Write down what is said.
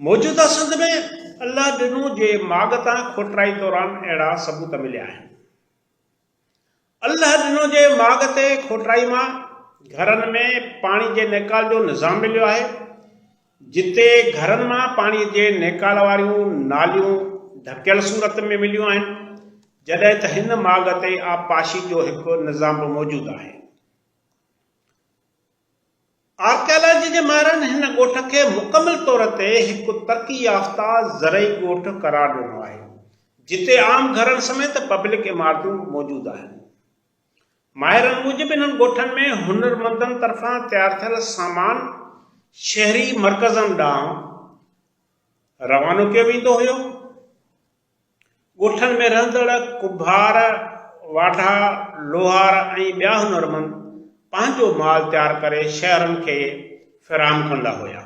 मौजूदा संद में अल्लाह ॾिनो जे मागता खोटराई दौरान अहिड़ा सबूत मिलिया आहिनि। अल्लाह ॾिनो जे मागते खोटराई मां घरनि में पाणी जे निकाल जो निज़ाम मिलियो आहे। जिते घरनि मां पाणी जे निकाल वारियूं नालियूं ढकियल सूरत में मिलियूं आहिनि, जॾहिं त हिन मागते आबपाशी जो हिकु निज़ाम बि मौजूदु आहे। आर्कियोलॉजी जे माहिरनि हिन ॻोठ खे मुकमिल तौर ते हिकु तरक़ी याफ़्ता ज़रई ॻोठ करार ॾिनो आहे, जिते आम घरनि समेत पब्लिक इमारतूं मौजूदु आहिनि। माहिरनि मूजिबि इन्हनि ॻोठनि में हुनरमंदनि तरफ़ां तयारु थियल सामान शहरी मर्कज़नि ॾांहुं रवानो कयो वेंदो हुयो। ॻोठनि में रहंदड़ कुंभार, वाढा, लोहार ऐं ॿिया हुनरमंद पंहिंजो माल तयारु करे शहरनि खे फ़राहम कंदा हुया।